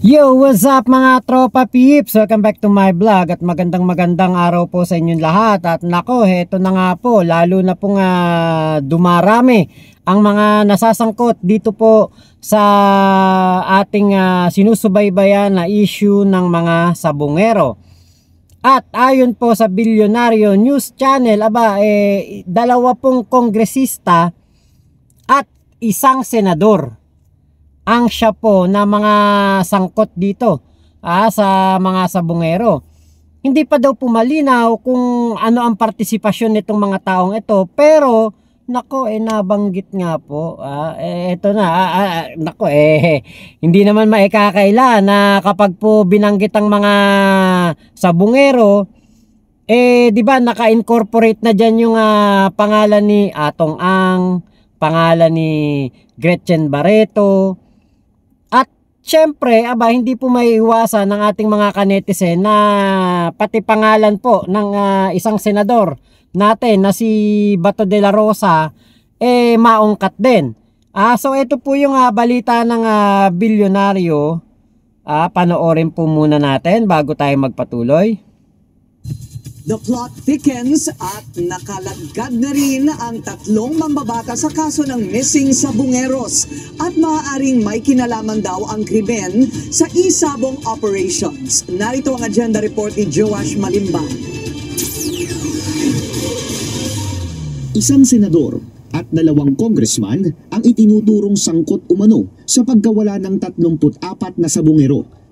Yo, what's up mga tropa peeps? Welcome back to my vlog at magandang araw po sa inyong lahat. At nako, heto na nga po, lalo na pong dumarami ang mga nasasangkot dito po sa ating sinusubaybayan na issue ng mga sabungero. At ayon po sa Bilyonaryo News Channel, dalawa pong kongresista at isang senador ang siya po na mga sangkot dito sa mga sabungero. Hindi pa daw pumalinaw kung ano ang partisipasyon nitong mga taong ito, pero nako nabanggit nga po. Ito na nako hindi naman maikakaila na kapag po binanggit ang mga sabungero, di ba naka-incorporate na diyan yung pangalan ni Atong Ang, pangalan ni Gretchen Barreto. Siyempre, hindi po maiiwasan ng ating mga kanetizen na pati pangalan po ng isang senador natin na si Bato de la Rosa maungkat din. So ito po yung balita ng bilyonaryo. Panoorin po muna natin bago tayo magpatuloy. The plot thickens at nakalagad na rin ang tatlong mambabata sa kaso ng missing sabungeros at maaaring may kinalaman daw ang krimen sa isabong operations. Narito ang agenda report ni Joash Malimban. Isang senador at 2 congressman ang itinuturong sangkot umano sa pagkawala ng 34 na sabungero.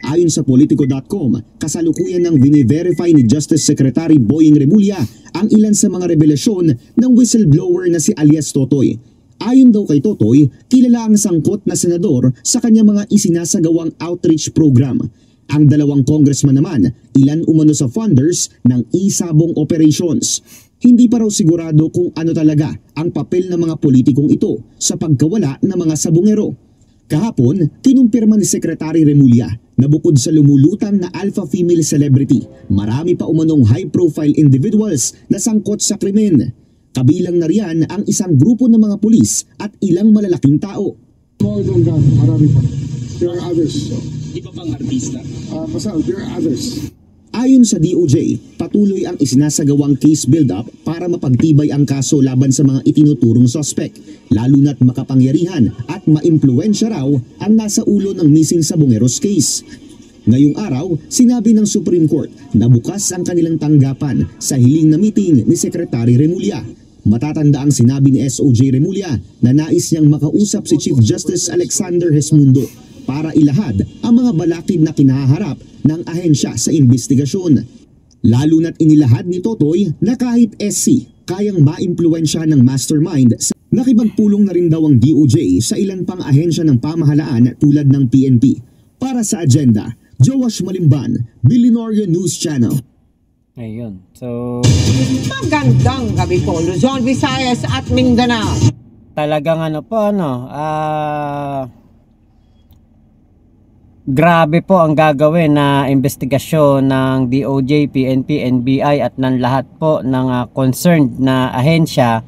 Ayon sa Politico.com, kasalukuyan ng bini-verify ni Justice Secretary Boying Remulla ang ilan sa mga revelasyon ng whistleblower na si alias Totoy. Ayon daw kay Totoy, kilala ang sangkot na senador sa kanyang mga isinasagawang outreach program. Ang 2 congressman naman, ilan umano sa funders ng isabong operations. Hindi pa raw sigurado kung ano talaga ang papel ng mga politikong ito sa pagkawala ng mga sabungero. Kahapon, kinumpirma ni Secretary Remulla na bukod sa lumulutang na alpha female celebrity, marami pa umanong high-profile individuals na sangkot sa krimen. Kabilang na riyan ang isang grupo ng mga pulis at ilang malalaking tao. More than that, marami pa. There are others. Iba pang artista. Basta, there are others. Ayon sa DOJ, patuloy ang isinasagawang case build-up para mapagtibay ang kaso laban sa mga itinuturong suspect, lalo na't makapangyarihan at maimpluwensya raw ang nasa ulo ng missing sabungeros case. Ngayong araw, sinabi ng Supreme Court na bukas ang kanilang tanggapan sa hiling na meeting ni Secretary Remulla. Matatanda ang sinabi ni SOJ Remulla na nais niyang makausap si Chief Justice Alexander Hesmundo para ilahad ang mga balakid na kinaharap ng ahensya sa investigasyon. Lalo na't inilahad ni Totoy na kahit SC kayang maimpluwensya ng mastermind. Nakipagpulong na rin daw ang DOJ sa ilan pang ahensya ng pamahalaan tulad ng PNP. Para sa agenda, Joash Malimban, Bilyonaryo News Channel. Ayun. So, Magandang gabi po, Luzon, Visayas at Mindanao. talagang grabe po ang gagawin na investigasyon ng DOJ, PNP, NBI at ng lahat po ng concerned na ahensya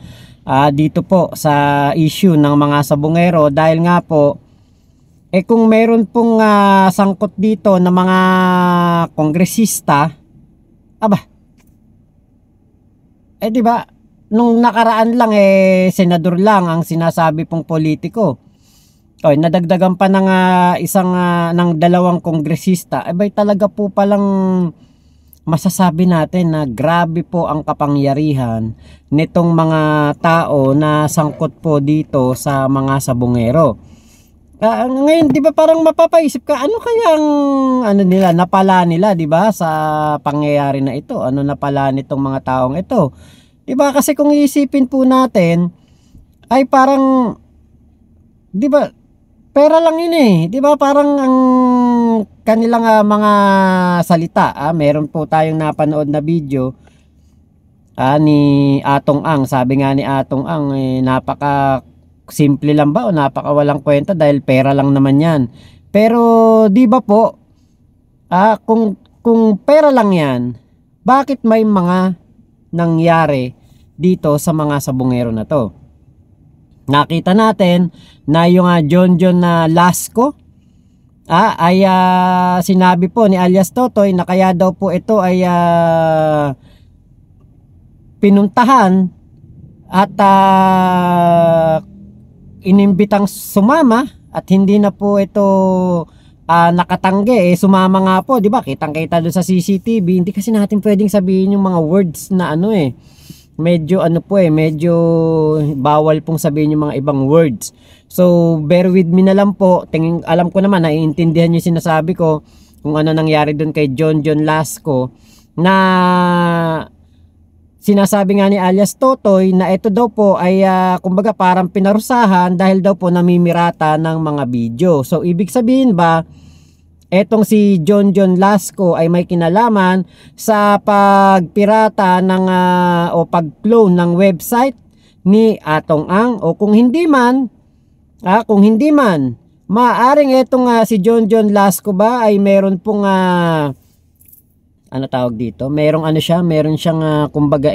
dito po sa issue ng mga sabungero, dahil nga po kung meron pong sangkot dito na mga kongresista, di ba nung nakaraan lang senador lang ang sinasabi pong politiko. Nadagdagan pa ng ng 2 kongresista. Talaga po palang masasabi natin na grabe po ang kapangyarihan nitong mga tao na sangkot po dito sa mga sabungero. Ngayon, di ba parang mapapaisip ka, ano kayang napala nila, di ba, sa pangyayari na ito? Ano napala nitong mga taong ito? Di ba kasi kung iisipin po natin, ay parang, di ba, pera lang yun di ba, parang ang kanilang mga salita, meron po tayong napanood na video ni Atong Ang. Sabi nga ni Atong Ang, napaka simple lang ba o napaka walang kwenta dahil pera lang naman yan. Pero di ba po, kung pera lang yan, bakit may mga nangyari dito sa mga sabungero na to? Nakita natin na yung John na Lasco, ay sinabi po ni alias Totoy na kaya daw po ito ay pinuntahan at inimbitang sumama at hindi na po ito nakatanggi. Sumama nga po, di ba? Kitang-kita doon sa CCTV. Hindi kasi natin pwedeng sabihin yung mga words na medyo medyo bawal pong sabihin yung mga ibang words. So bear with me na lang po. Alam ko naman, naiintindihan yung sinasabi ko kung ano nangyari doon kay John Lasco, na sinasabi nga ni alias Totoy na ito daw po ay kumbaga parang pinarusahan dahil daw po namimirata ng mga video. So ibig sabihin ba etong si John Lasco ay may kinalaman sa pagpirata ng o pag-clone ng website ni Atong Ang? O kung hindi man, maaring etong si John Lasco ba ay meron pong tawag dito? Meron siyang kumbaga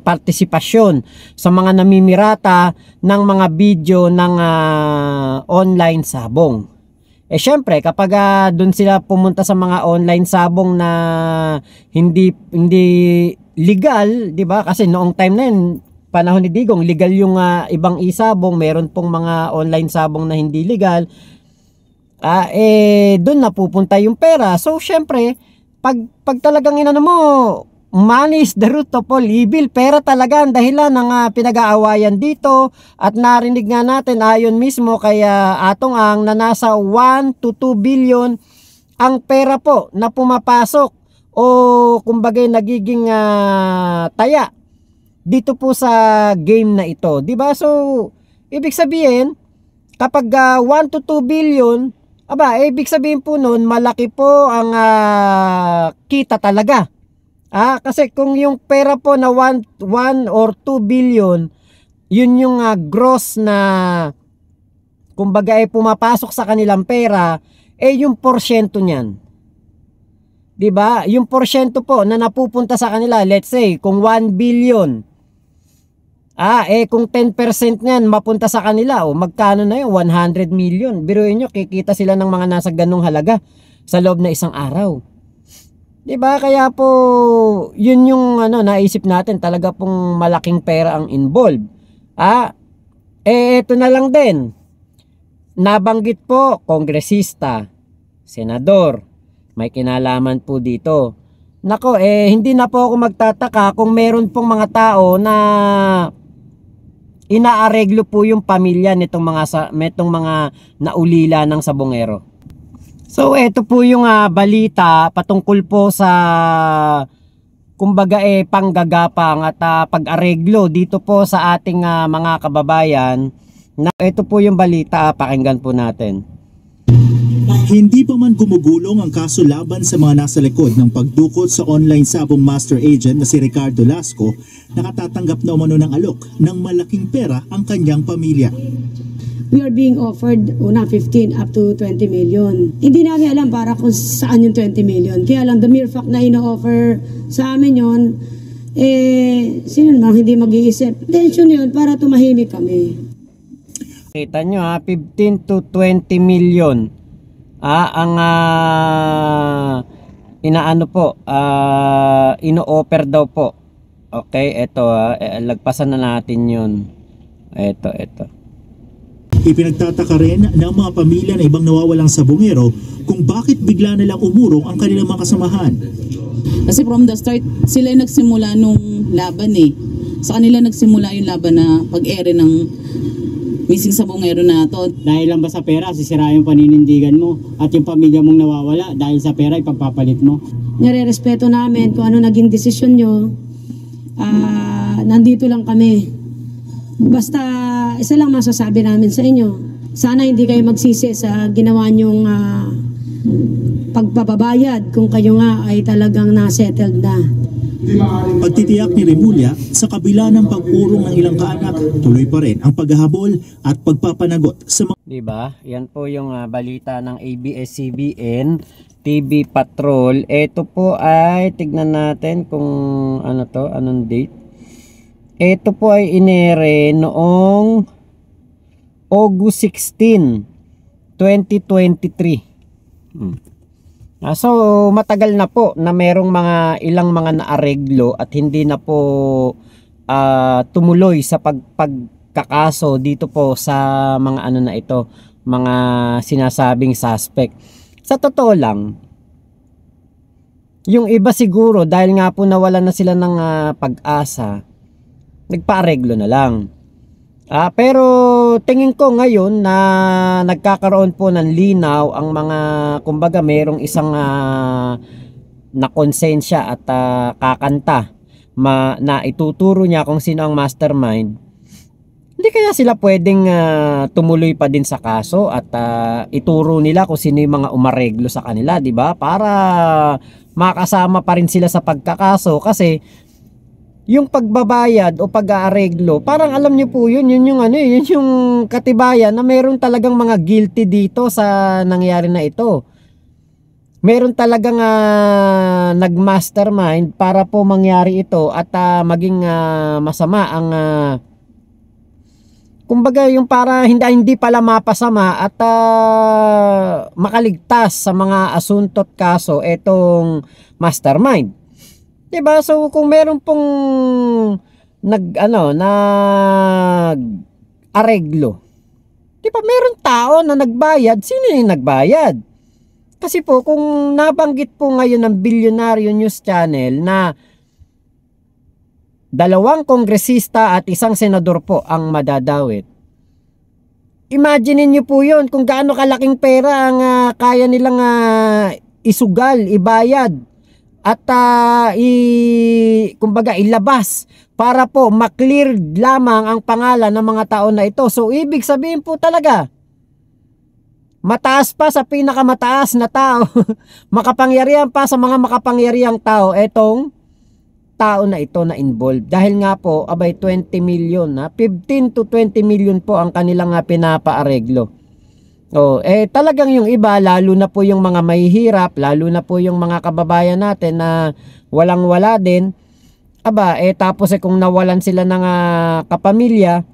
partisipasyon sa mga namimirata ng mga video ng online sabong. Syempre kapag doon sila pumunta sa mga online sabong na hindi legal, 'di ba? Kasi noong time na yun, panahon ni Digong, legal yung ibang isabong, meron pong mga online sabong na hindi legal. Doon napupunta yung pera. So syempre, pag talagang inano mo, money is the root of all evil. Pera talaga ang dahilan ng pinag-aawayan dito. At narinig nga natin ayon mismo kaya Atong Ang na nasa 1 to 2 billion ang pera po na pumapasok o kumbaga nagiging taya dito po sa game na ito. Diba? So, ibig sabihin, kapag 1 to 2 billion, ibig sabihin po nun, malaki po ang kita talaga. Kasi kung yung pera po na 1 or 2 billion, yun yung gross na kumbaga pumapasok sa kanilang pera, yung porsyento niyan. 'Di ba? Yung porsyento po na napupunta sa kanila, let's say kung 1 billion, kung 10% niyan mapunta sa kanila, magkano na yun? 100 million. Biruin nyo, kikita sila ng mga nasa ganung halaga sa loob na isang araw. Diba? Kaya po, yun yung naisip natin, talaga pong malaking pera ang involved. Ito na lang din. Nabanggit po, kongresista, senador, may kinalaman po dito. Nako, hindi na po ako magtataka kung meron pong mga tao na inaareglo po yung pamilya nitong mga naulila ng sabongero. So ito po yung balita patungkol po sa kumbaga panggagapang at pag-areglo dito po sa ating mga kababayan. Ito po yung balita, pakinggan po natin. Hindi pa man gumugulong ang kaso laban sa mga nasa likod ng pagdukot sa online sabong master agent na si Ricardo Lasco, nakatatanggap na umano ng alok ng malaking pera ang kanyang pamilya. We are being offered 15 up to 20 million. Hindi namin alam para kung saan yung 20 million. Kaya lang the mere fact na ino-offer sa amin yon, sino naman hindi mag-iisip. Intention yun para tumahimik kami. Kita nyo 15 to 20 million. Ang ino-offer daw po. Okay, ito lagpasan na natin yun. Ito. Ipinagtataka rin ng mga pamilya na ibang nawawalang sabongero kung bakit bigla nilang umurong ang kanilang mga kasamahan. Kasi from the start, sila yung nagsimula nung laban Sa kanila nagsimula yung laban na pag-ere ng missing sabongero na to. Dahil lang ba sa pera, sisira yung paninindigan mo at yung pamilya mong nawawala dahil sa pera ipagpapalit mo? Nire-respeto namin kung ano naging desisyon nyo. Nandito lang kami. Basta isa lang masasabi namin sa inyo. Sana hindi kayo magsisi sa ginawa nyong pagpapabayad kung kayo nga ay talagang na-settled na. Pagtitiyak ni Remulla, sa kabila ng pag-urong ng ilang kaanak, tuloy pa rin ang paghahabol at pagpapanagot sa mga... Diba? Yan po yung balita ng ABS-CBN TV Patrol. Ito po ay, tignan natin kung anong date. Ito po ay inere noong August 16, 2023. So matagal na po na merong ilang mga naareglo at hindi na po tumuloy sa pagkakaso dito po sa mga ano na ito, mga sinasabing suspect. Sa totoo lang, yung iba siguro dahil nga po nawalan na sila ng pag-asa, nagpaareglo na lang. Pero tingin ko ngayon na nagkakaroon po ng linaw ang mga, kumbaga merong isang na konsensya at kakanta na ituturo niya kung sino ang mastermind. Hindi kaya sila pwedeng tumuloy pa din sa kaso at ituro nila kung sino yung mga umareglo sa kanila, di ba? Para makasama pa rin sila sa pagkakaso, kasi yung pagbabayad o pag-aareglo, parang alam niyo po yun yung ano, yun yung katibayan na meron talagang mga guilty dito sa nangyari na ito. Meron talagang nagmastermind para po mangyari ito at maging masama ang kumbaga yung para hindi pala mapasama at makaligtas sa mga asunto at kaso etong mastermind. Diba? So kung meron pong nag-areglo, diba meron tao na nagbayad? Sino yung nagbayad? Kasi po kung nabanggit po ngayon ng Bilyonaryo News Channel na 2 kongresista at 1 senador po ang madadawit, imagine niyo po yun kung gaano kalaking pera ang kaya nilang isugal, ibayad at kumbaga ilabas para po maklear lamang ang pangalan ng mga tao na ito. So ibig sabihin po talaga, mataas pa sa pinakamataas na tao, makapangyarihan pa sa mga makapangyarihang tao etong tao na ito na involved. Dahil nga po, 20 million, 15 to 20 million po ang kanilang pinapaareglo. Talagang yung iba, lalo na po yung mga mahihirap, lalo na po yung mga kababayan natin na walang-wala din, tapos kung nawalan sila ng kapamilya,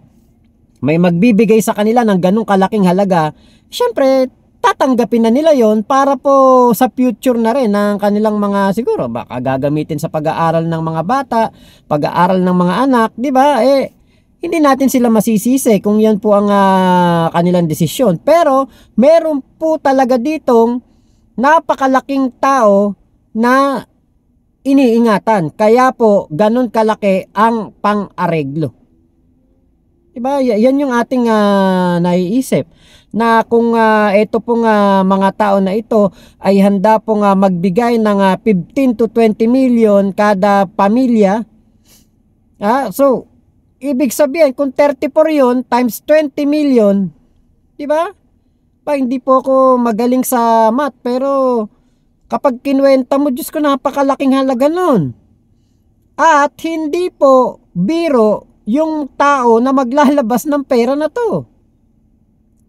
may magbibigay sa kanila ng ganong kalaking halaga, syempre, tatanggapin na nila yon para po sa future na rin ng kanilang mga, siguro, baka gagamitin sa pag-aaral ng mga bata, pag-aaral ng mga anak, di ba? Hindi natin sila masisisi kung yan po ang kanilang desisyon. Pero meron po talaga ditong napakalaking tao na iniingatan. Kaya po ganun kalaki ang pang-areglo. Diba? Yan yung ating naiisip. Na kung ito pong mga tao na ito ay handa pong magbigay ng 15 to 20 million kada pamilya. So, ibig sabihin, kung 34 yun, times 20 million, di ba? Hindi po ako magaling sa math, pero kapag kinuwenta mo, Diyos ko, napakalaking halaga nun. At hindi po biro yung tao na maglalabas ng pera na to.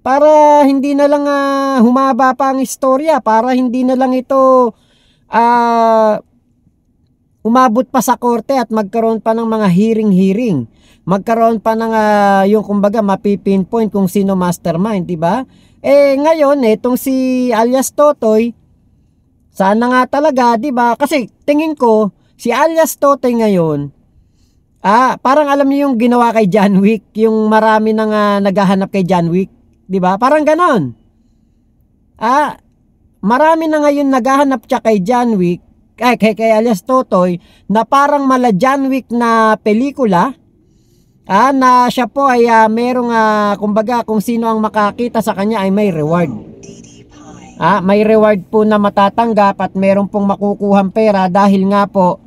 Para hindi na lang humaba pa ang istorya, para hindi na lang ito umabot pa sa korte at magkaroon pa ng mga hearing. Magkaroon pa ng yung kumbaga mapipinpoint kung sino mastermind, di ba? Ngayon itong si alias Totoy, sana nga talaga, di ba? Kasi tingin ko si alias Totoy ngayon, parang alam niyo yung ginawa kay John Wick, yung marami nang naghahanap kay John Wick, di ba? Parang ganon. Marami na ngayon naghahanap siya kay John Wick, kay alias Totoy, na parang mala John Wick na pelikula. Na siya po ay merong kumbaga kung sino ang makakita sa kanya ay may reward. May reward po na matatanggap at meron pong makukuhang pera dahil nga po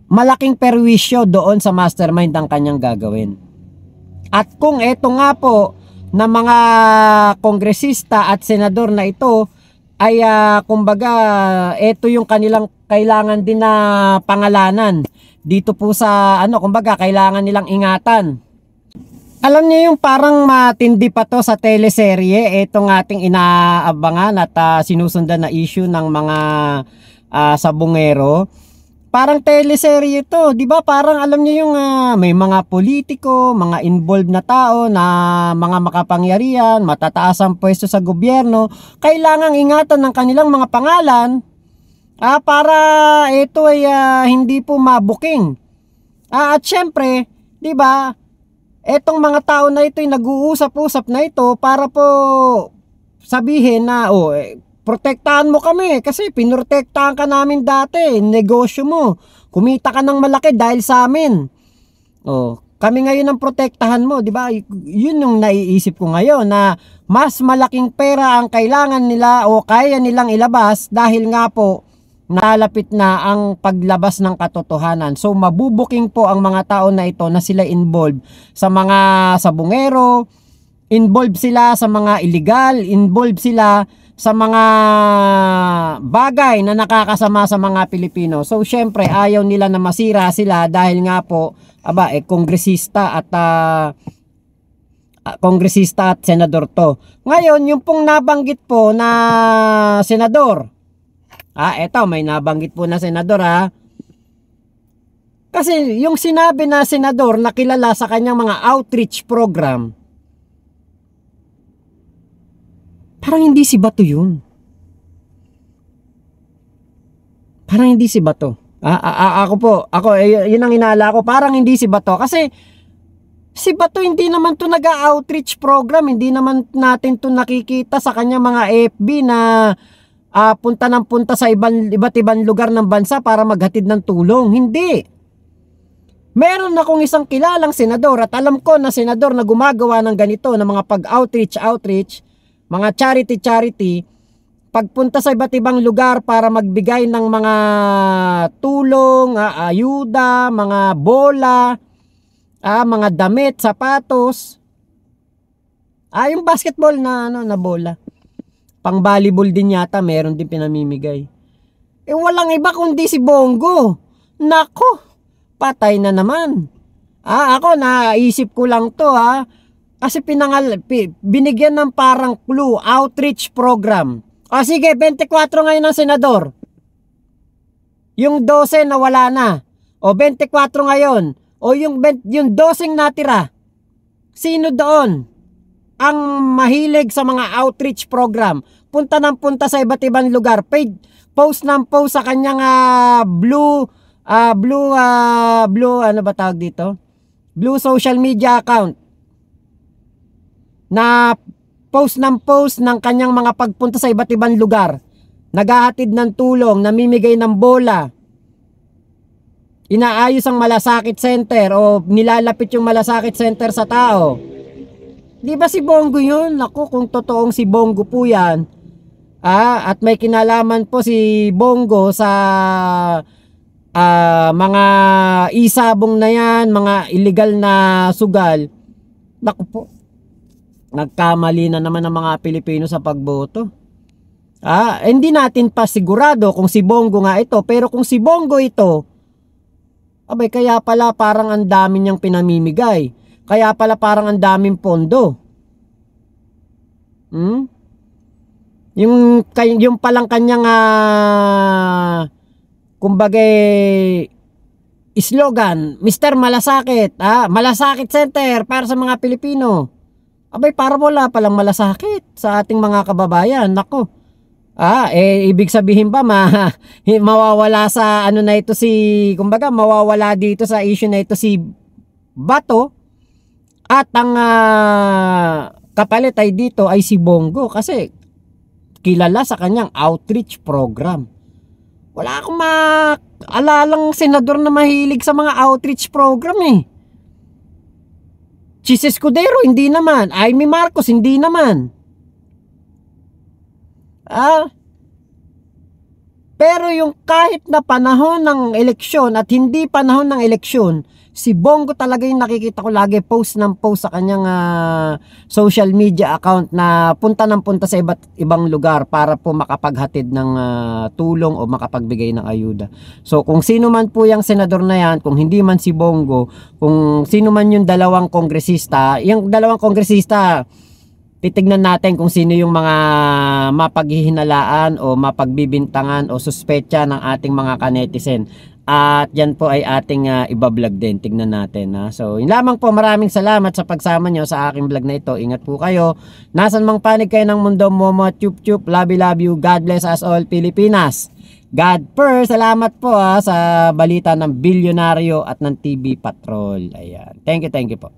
malaking perwisyo doon sa mastermind ang kanyang gagawin. At kung eto nga po na mga kongresista at senador na ito ay kumbaga eto yung kanilang kailangan din na pangalanan dito po sa kumbaga kailangan nilang ingatan. Alam niyo yung parang matindi pa to sa teleserye, etong ating inaabangan at sinusundan na issue ng mga sabungero. Parang teleserye ito, 'di ba? Parang alam niyo yung may mga politiko, mga involved na tao na mga makapangyarihan, matataas ang pwesto sa gobyerno, kailangang ingatan ng kanilang mga pangalan para ito ay hindi po mabuking. At syempre, 'di ba? Etong mga tao na ito ay nag-uusap-usap na ito para po sabihin na protektahan mo kami kasi pinrotektahan ka namin dati, negosyo mo, kumita ka ng malaki dahil sa amin. Kami ngayon ang protektahan mo, di ba? Yun yung naiisip ko ngayon na mas malaking pera ang kailangan nila o kaya nilang ilabas dahil nga po nalapit na ang paglabas ng katotohanan. So mabubuking po ang mga tao na ito na sila involved sa mga sabungero, involved sila sa mga illegal, involved sila sa mga bagay na nakakasama sa mga Pilipino. So syempre ayaw nila na masira sila dahil nga po kongresista at senador to. Ngayon yung pong nabanggit po na senador. Eto may nabanggit po na senador Kasi yung sinabi na senador na kilala sa kanyang mga outreach program, parang hindi si Bato yun. Parang hindi si Bato. Yun ang inaala ko. Parang hindi si Bato. Kasi si Bato hindi naman to nag-outreach program. Hindi naman natin to nakikita sa kanya mga FB na punta ng punta sa iba't ibang lugar ng bansa para maghatid ng tulong. Hindi. Meron akong isang kilalang senador at alam ko na senador na gumagawa ng ganito, ng mga pag-outreach, mga charity, pagpunta sa iba't ibang lugar para magbigay ng mga tulong, ayuda, mga bola, mga damit, sapatos. Yung basketball na bola. Pang volleyball din yata, meron din pinamimigay. Walang iba kundi si Bongo. Nako, patay na naman. Ako naisip ko lang to Kasi binigyan ng parang clue, outreach program. Sige, 24 ngayon ng senador. Yung 12 na wala na. 24 ngayon. Yung 12 natira. Sino doon ang mahilig sa mga outreach program? Punta sa iba't ibang lugar. Post sa kanyang blue ano ba tawag dito? Blue social media account. Na post ng kanyang mga pagpunta sa iba't ibang lugar. Naghahatid ng tulong, namimigay ng bola. Inaayos ang malasakit center o nilalapit yung malasakit center sa tao. Di ba si Bongo yun? Naku, kung totoong si Bongo po yan, at may kinalaman po si Bongo sa mga isabong na yan, mga illegal na sugal, naku po, nagkamali na naman ang mga Pilipino sa pagboto. Hindi natin pa sigurado kung si Bongo nga ito, pero kung si Bongo ito, kaya pala parang ang dami niyang pinamimigay. Kaya pala parang ang daming pondo. Yung palang kanyang kumbaga slogan, Mr. Malasakit, Malasakit Center para sa mga Pilipino. Para wala palang malasakit sa ating mga kababayan. Nako. Ibig sabihin ba mawawala sa ano na ito kumbaga mawawala dito sa issue na ito si Bato at ang kapalit ay dito ay si Bongo kasi kilala sa kanyang outreach program. Wala akong maalalang senador na mahilig sa mga outreach program Chis Escudero, hindi naman. Amy Marcos, hindi naman. Pero yung kahit na panahon ng eleksyon at hindi panahon ng eleksyon, si Bongo talaga yung nakikita ko lagi post sa kanyang social media account na punta sa iba't ibang lugar para po makapaghatid ng tulong o makapagbigay ng ayuda. So kung sino man po yung senador na yan, kung hindi man si Bongo, kung sino man yung dalawang kongresista, titignan natin kung sino yung mga mapaghihinalaan o mapagbibintangan o suspecha ng ating mga kanetizen. At yan po ay ating ibablog din. Tignan natin. So, yun lamang po. Maraming salamat sa pagsama nyo sa aking vlog na ito. Ingat po kayo. Nasan mang panig kayo ng mundo, Momo, chup chup, love you. God bless us all, Pilipinas. God first. Salamat po sa balita ng Bilyonaryo at ng TV Patrol. Ayan. Thank you po.